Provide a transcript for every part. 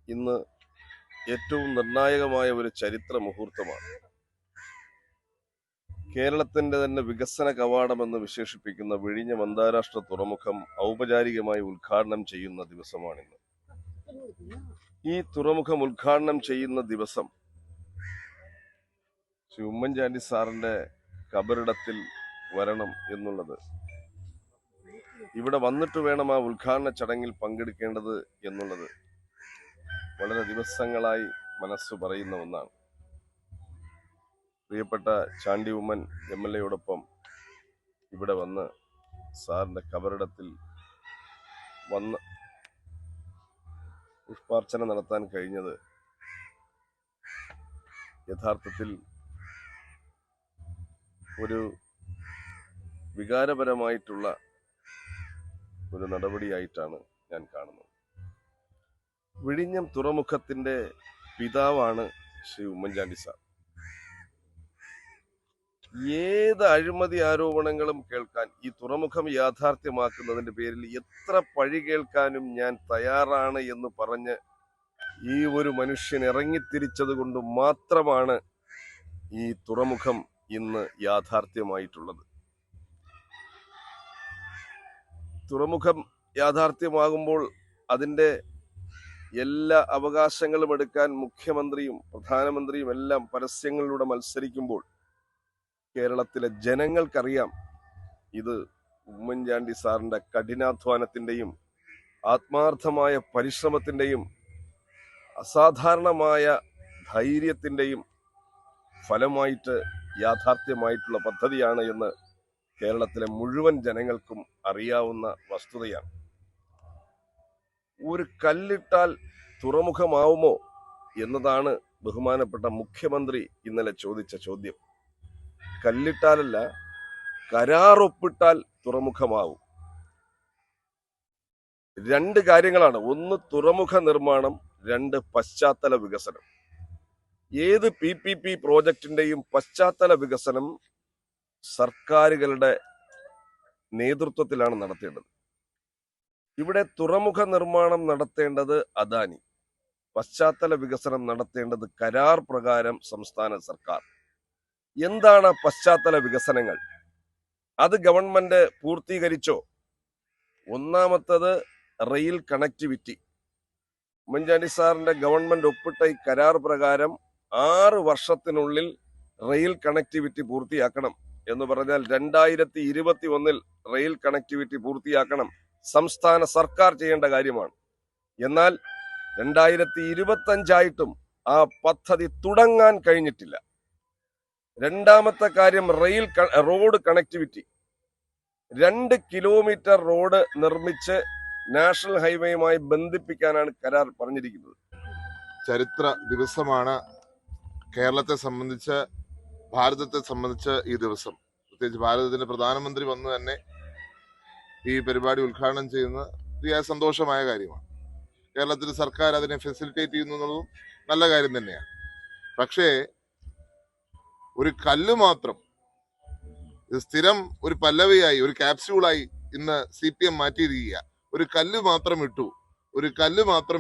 ഇന്ന് ഏറ്റവും നിർണായകമായ ഒരു ചരിത്ര മുഹൂർത്തമാണ്. കേരളത്തിന്റെ തന്നെ വികസന കവാടമെന്ന് വിശേഷിപ്പിക്കുന്ന വിഴിഞ്ഞം അന്താരാഷ്ട്ര തുറമുഖം ഔപചാരികമായി ഉദ്ഘാടനം ചെയ്യുന്ന ദിവസമാണിന്ന്. ഈ തുറമുഖം ഉദ്ഘാടനം ചെയ്യുന്ന ദിവസം ശ്രീ ഉമ്മൻചാണ്ടി സാറിന്റെ ഖബറിടത്തിൽ വരണം എന്നുള്ളത്, ഇവിടെ വന്നിട്ട് വേണം ആ ഉദ്ഘാടന ചടങ്ങിൽ പങ്കെടുക്കേണ്ടത് എന്നുള്ളത് വളരെ ദിവസങ്ങളായി മനസ്സ് പറയുന്ന ഒന്നാണ്. പ്രിയപ്പെട്ട ചാണ്ടി ഉമ്മൻ MLA ഇവിടെ വന്ന് സാറിന്റെ ഖബറിടത്തിൽ വന്ന് പുഷ്പാർച്ചന നടത്താൻ കഴിഞ്ഞത് യഥാർത്ഥത്തിൽ ഒരു വികാരപരമായിട്ടുള്ള ഒരു നടപടിയായിട്ടാണ് ഞാൻ കാണുന്നത്. വിഴിഞ്ഞം തുറമുഖത്തിന്റെ പിതാവാണ് ശ്രീ ഉമ്മൻചാണ്ടി സാർ. ഏത് അഴിമതി ആരോപണങ്ങളും കേൾക്കാൻ, ഈ തുറമുഖം യാഥാർത്ഥ്യമാക്കുന്നതിന്റെ പേരിൽ എത്ര പഴി കേൾക്കാനും ഞാൻ തയ്യാറാണ് എന്ന് പറഞ്ഞ് ഈ ഒരു മനുഷ്യൻ ഇറങ്ങിത്തിരിച്ചത് കൊണ്ട് മാത്രമാണ് ഈ തുറമുഖം ഇന്ന് യാഥാർത്ഥ്യമായിട്ടുള്ളത്. തുറമുഖം യാഥാർത്ഥ്യമാകുമ്പോൾ അതിൻ്റെ എല്ലാ അവകാശങ്ങളും എടുക്കാൻ മുഖ്യമന്ത്രിയും പ്രധാനമന്ത്രിയും എല്ലാം പരസ്യങ്ങളിലൂടെ മത്സരിക്കുമ്പോൾ കേരളത്തിലെ ജനങ്ങൾക്കറിയാം ഇത് ഉമ്മൻചാണ്ടി സാറിന്റെ കഠിനാധ്വാനത്തിന്റെയും ആത്മാർത്ഥമായ പരിശ്രമത്തിന്റെയും അസാധാരണമായ ധൈര്യത്തിന്റെയും ഫലമായിട്ട് യാഥാർത്ഥ്യമായിട്ടുള്ള പദ്ധതിയാണ് എന്ന് കേരളത്തിലെ മുഴുവൻ ജനങ്ങൾക്കും അറിയാവുന്ന വസ്തുതയാണ്. ഒരു കല്ലിട്ടാൽ തുറമുഖമാവുമോ എന്നതാണ് ബഹുമാനപ്പെട്ട മുഖ്യമന്ത്രി ഇന്നലെ ചോദിച്ച ചോദ്യം. കല്ലിട്ടാലല്ല, കരാറൊപ്പിട്ടാൽ തുറമുഖമാവും. രണ്ട് കാര്യങ്ങളാണ്. ഒന്ന് തുറമുഖ നിർമ്മാണം, രണ്ട് പശ്ചാത്തല വികസനം. ഏത് PPP പ്രോജക്റ്റിന്റെയും പശ്ചാത്തല വികസനം സർക്കാരുകളുടെ നേതൃത്വത്തിലാണ് നടത്തേണ്ടത്. ഇവിടെ തുറമുഖ നിർമ്മാണം നടത്തേണ്ടത് അദാനി, പശ്ചാത്തല വികസനം നടത്തേണ്ടത് കരാർ പ്രകാരം സംസ്ഥാന സർക്കാർ. എന്താണ് പശ്ചാത്തല വികസനങ്ങൾ? അത് ഗവൺമെന്റ് പൂർത്തീകരിച്ചോ? ഒന്നാമത്തത് റെയിൽ കണക്ടിവിറ്റി. ഉമ്മൻചാണ്ടി സാറിന്റെ ഗവൺമെന്റ് ഒപ്പിട്ട ഈ കരാർ പ്രകാരം 6 വർഷത്തിനുള്ളിൽ റെയിൽ കണക്ടിവിറ്റി പൂർത്തിയാക്കണം എന്ന് പറഞ്ഞാൽ 2021 റെയിൽ കണക്ടിവിറ്റി പൂർത്തിയാക്കണം. സംസ്ഥാന സർക്കാർ ചെയ്യേണ്ട കാര്യമാണ്. എന്നാൽ 2025 ആ പദ്ധതി തുടങ്ങാൻ കഴിഞ്ഞിട്ടില്ല. രണ്ടാമത്തെ കാര്യം റോഡ് കണക്ടിവിറ്റി. 2 കിലോമീറ്റർ റോഡ് നിർമ്മിച്ച് നാഷണൽ ഹൈവേയുമായി ബന്ധിപ്പിക്കാനാണ് കരാർ പറഞ്ഞിരിക്കുന്നത്. ചരിത്ര ദിവസമാണ് കേരളത്തെ സംബന്ധിച്ച്, ഭാരതത്തെ സംബന്ധിച്ച് ഈ ദിവസം. പ്രത്യേകിച്ച് ഭാരതത്തിന്റെ പ്രധാനമന്ത്രി വന്ന് തന്നെ ഈ പരിപാടി ഉദ്ഘാടനം ചെയ്യുന്നത് സന്തോഷമായ കാര്യമാണ്. കേരളത്തിലെ സർക്കാർ അതിനെ ഫെസിലിറ്റേറ്റ് ചെയ്യുന്നു എന്നുള്ളതും നല്ല കാര്യം തന്നെയാണ്. പക്ഷേ ഒരു കല്ല് മാത്രം, ഇത് സ്ഥിരം ഒരു പല്ലവിയായി, ഒരു ക്യാപ്സ്യൂളായി ഇന്ന് CPM മാറ്റിയിരിക്കുക. ഒരു കല്ല് മാത്രം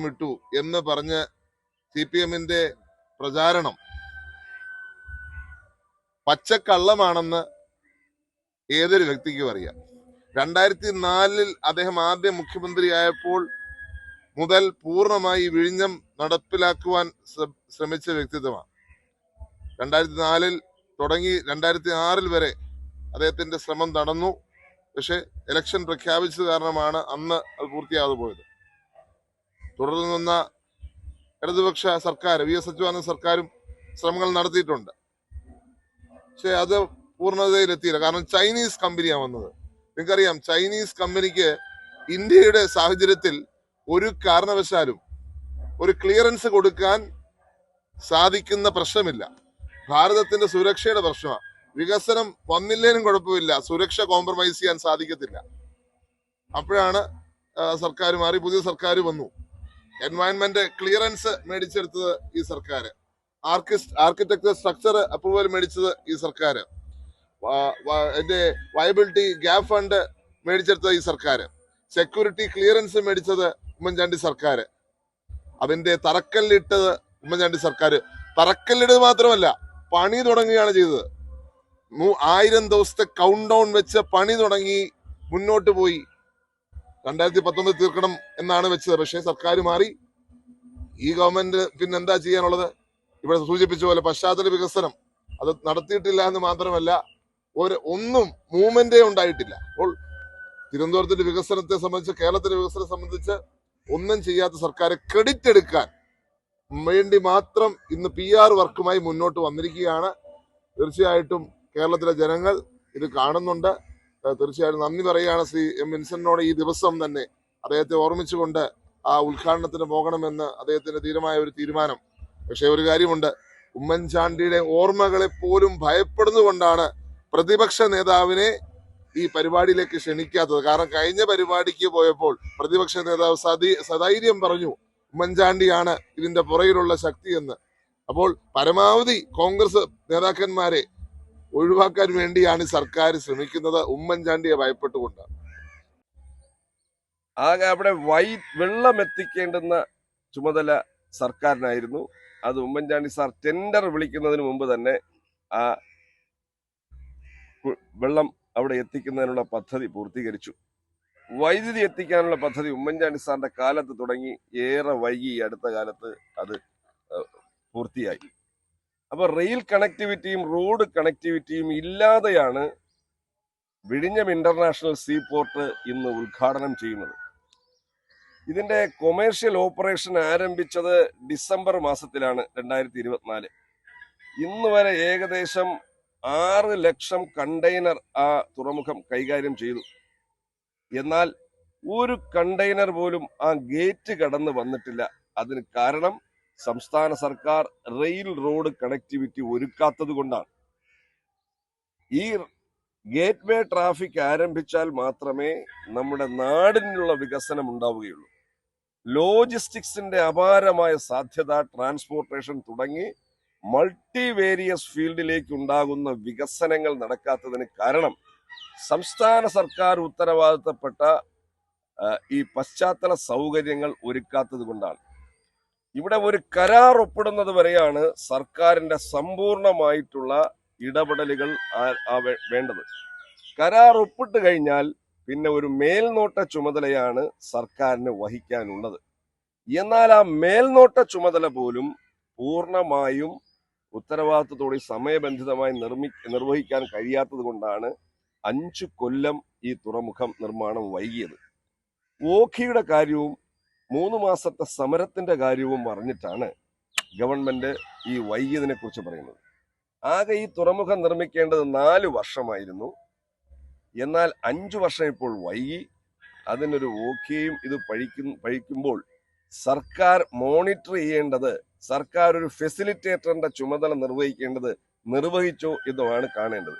ഇട്ടു എന്ന് പറഞ്ഞ് CPMന്റെ പ്രചാരണം പച്ചക്കള്ളമാണെന്ന് ഏതൊരു വ്യക്തിക്കും അറിയാം. 2004 അദ്ദേഹം ആദ്യം മുഖ്യമന്ത്രിയായപ്പോൾ മുതൽ പൂർണ്ണമായി വിഴിഞ്ഞം നടപ്പിലാക്കുവാൻ ശ്രമിച്ച വ്യക്തിത്വമാണ്. 2004 തുടങ്ങി 2006 വരെ അദ്ദേഹത്തിന്റെ ശ്രമം നടന്നു. പക്ഷെ ഇലക്ഷൻ പ്രഖ്യാപിച്ചത് കാരണമാണ് അന്ന് അത് പൂർത്തിയാകാതെ പോയത്. തുടർന്ന് വന്ന ഇടതുപക്ഷ സർക്കാർ, VS അച്യുതാനന്ദൻ സർക്കാരും ശ്രമങ്ങൾ നടത്തിയിട്ടുണ്ട്. പക്ഷെ അത് പൂർണ്ണതയിലെത്തിയില്ല. കാരണം ചൈനീസ് കമ്പനിയാണ് വന്നത്. നിങ്ങൾക്കറിയാം, ചൈനീസ് കമ്പനിക്ക് ഇന്ത്യയുടെ സാഹചര്യത്തിൽ ഒരു കാരണവശാലും ഒരു ക്ലിയറൻസ് കൊടുക്കാൻ സാധിക്കുന്ന പ്രശ്നമില്ല. ഭാരതത്തിന്റെ സുരക്ഷയുടെ പ്രശ്നമാണ്. വികസനം വന്നില്ലേനും കുഴപ്പമില്ല, സുരക്ഷ കോംപ്രമൈസ് ചെയ്യാൻ സാധിക്കത്തില്ല. അപ്പോഴാണ് സർക്കാർ മാറി, പുതിയ സർക്കാർ വന്നു. എൻവയൺമെന്റ് ക്ലിയറൻസ് മേടിച്ചെടുത്തത് ഈ സർക്കാർ, ആർക്കിടെക്ചർ സ്ട്രക്ചർ അപ്രൂവൽ മേടിച്ചത് ഈ സർക്കാർ, എന്റെ വയബിലിറ്റി ഗ്യാപ് ഫണ്ട് മേടിച്ചെടുത്തത് ഈ സർക്കാർ, സെക്യൂരിറ്റി ക്ലിയറൻസ് മേടിച്ചത് ഉമ്മൻചാണ്ടി സർക്കാർ, അതിന്റെ തറക്കല്ലിട്ടത് ഉമ്മൻചാണ്ടി സർക്കാർ. തറക്കല്ലിട്ടത് മാത്രമല്ല, പണി തുടങ്ങുകയാണ് ചെയ്തത്. 1000 ദിവസത്തെ കൗണ്ട് ഡൗൺ വെച്ച് പണി തുടങ്ങി മുന്നോട്ട് പോയി. 2019 തീർക്കണം എന്നാണ് വെച്ചത്. പക്ഷേ സർക്കാർ മാറി. ഈ ഗവൺമെന്റ് പിന്നെന്താ ചെയ്യാനുള്ളത്? ഇവിടെ സൂചിപ്പിച്ച പോലെ പശ്ചാത്തല വികസനം അത് നടത്തിയിട്ടില്ല എന്ന് മാത്രമല്ല, ഒന്നും മൂവ്മെന്റേ ഉണ്ടായിട്ടില്ല. അപ്പോൾ തിരുവനന്തപുരത്തിന്റെ വികസനത്തെ സംബന്ധിച്ച്, കേരളത്തിന്റെ വികസനം സംബന്ധിച്ച് ഒന്നും ചെയ്യാത്ത സർക്കാർ ക്രെഡിറ്റ് എടുക്കാൻ വേണ്ടി മാത്രം ഇന്ന് PR വർക്കുമായി മുന്നോട്ട് വന്നിരിക്കുകയാണ്. തീർച്ചയായിട്ടും കേരളത്തിലെ ജനങ്ങൾ ഇത് കാണുന്നുണ്ട്. തീർച്ചയായും നന്ദി പറയുകയാണ് ശ്രീ എം വിൻസെന്റിനോട്. ഈ ദിവസം തന്നെ അദ്ദേഹത്തെ ഓർമ്മിച്ചുകൊണ്ട് ആ ഉദ്ഘാടനത്തിന് പോകണമെന്ന് അദ്ദേഹത്തിന്റെ ധീരമായ ഒരു തീരുമാനം. പക്ഷെ ഒരു കാര്യമുണ്ട്, ഉമ്മൻചാണ്ടിയുടെ ഓർമ്മകളെ പോലും ഭയപ്പെടുന്നുകൊണ്ടാണ് പ്രതിപക്ഷ നേതാവിനെ ഈ പരിപാടിയിലേക്ക് ക്ഷണിക്കാത്തത്. കാരണം കഴിഞ്ഞ പരിപാടിക്ക് പോയപ്പോൾ പ്രതിപക്ഷ നേതാവ് സധൈര്യം പറഞ്ഞു ഉമ്മൻചാണ്ടിയാണ് ഇതിന്റെ പുറകിലുള്ള ശക്തി എന്ന്. അപ്പോൾ പരമാവധി കോൺഗ്രസ് നേതാക്കന്മാരെ ഒഴിവാക്കാൻ വേണ്ടിയാണ് സർക്കാർ ശ്രമിക്കുന്നത്, ഉമ്മൻചാണ്ടിയെ ഭയപ്പെട്ടുകൊണ്ടാണ്. ആകെ അവിടെ വെള്ളം എത്തിക്കേണ്ടുന്ന ചുമതല സർക്കാരിനായിരുന്നു. അത് ഉമ്മൻചാണ്ടി സാർ ടെൻഡർ വിളിക്കുന്നതിന് മുമ്പ് തന്നെ ആ വെള്ളം അവിടെ എത്തിക്കുന്നതിനുള്ള പദ്ധതി പൂർത്തീകരിച്ചു. വൈദ്യുതി എത്തിക്കാനുള്ള പദ്ധതി ഉമ്മൻചാണ്ടി സാറിന്റെ കാലത്ത് തുടങ്ങി, ഏറെ വൈകി അടുത്ത കാലത്ത് അത് പൂർത്തിയായി. അപ്പൊ റെയിൽ കണക്ടിവിറ്റിയും റോഡ് കണക്ടിവിറ്റിയും ഇല്ലാതെയാണ് വിഴിഞ്ഞം ഇന്റർനാഷണൽ സീപോർട്ട് ഇന്ന് ഉദ്ഘാടനം ചെയ്യുന്നത്. ഇതിന്റെ കൊമേഴ്ഷ്യൽ ഓപ്പറേഷൻ ആരംഭിച്ചത് ഡിസംബർ മാസത്തിലാണ് 2024. ഇന്ന് വരെ ഏകദേശം 6 ലക്ഷം കണ്ടെയ്നർ ആ തുറമുഖം കൈകാര്യം ചെയ്തു. എന്നാൽ ഒരു കണ്ടെയ്നർ പോലും ആ ഗേറ്റ് കടന്ന് വന്നിട്ടില്ല. അതിന് കാരണം സംസ്ഥാന സർക്കാർ റെയിൽ റോഡ് കണക്ടിവിറ്റി ഒരുക്കാത്തത് കൊണ്ടാണ്. ഈ ഗേറ്റ് വേ ട്രാഫിക് ആരംഭിച്ചാൽ മാത്രമേ നമ്മുടെ നാടിനുള്ള വികസനം ഉണ്ടാവുകയുള്ളൂ. ലോജിസ്റ്റിക്സിന്റെ അപാരമായ സാധ്യത, ട്രാൻസ്പോർട്ടേഷൻ തുടങ്ങി മൾട്ടിവേരിയസ് ഫീൽഡിലേക്ക് ഉണ്ടാകുന്ന വികസനങ്ങൾ നടക്കാത്തതിന് കാരണം സംസ്ഥാന സർക്കാർ ഉത്തരവാദിത്തപ്പെട്ട ഈ പശ്ചാത്തല സൗകര്യങ്ങൾ ഒരുക്കാത്തത് കൊണ്ടാണ്. ഇവിടെ ഒരു കരാർ ഒപ്പിടുന്നത് വരെയാണ് സർക്കാരിന്റെ സമ്പൂർണമായിട്ടുള്ള ഇടപെടലുകൾ വേണ്ടത്. കരാർ ഒപ്പിട്ട് കഴിഞ്ഞാൽ പിന്നെ ഒരു മേൽനോട്ട ചുമതലയാണ് സർക്കാരിന് വഹിക്കാനുള്ളത്. എന്നാൽ ആ മേൽനോട്ട ചുമതല പോലും പൂർണ്ണമായും ഉത്തരവാദിത്തത്തോടെ സമയബന്ധിതമായി നിർവഹിക്കാൻ കഴിയാത്തത് കൊണ്ടാണ് 5 കൊല്ലം ഈ തുറമുഖം നിർമ്മാണം വൈകിയത്. ഓഖിയുടെ കാര്യവും 3 മാസത്തെ സമരത്തിന്റെ കാര്യവും പറഞ്ഞിട്ടാണ് ഗവൺമെന്റ് ഈ വൈകിയതിനെ കുറിച്ച് പറയുന്നത്. ആകെ ഈ തുറമുഖം നിർമ്മിക്കേണ്ടത് 4 വർഷമായിരുന്നു. എന്നാൽ 5 വർഷം ഇപ്പോൾ വൈകി. അതിനൊരു ഓഖിയും ഇത് പഴിക്കുമ്പോൾ സർക്കാർ മോണിറ്റർ ചെയ്യേണ്ടത്, സർക്കാർ ഒരു ഫെസിലിറ്റേറ്ററിന്റെ ചുമതല നിർവഹിക്കേണ്ടത് നിർവഹിച്ചോ എന്നുമാണ് കാണേണ്ടത്.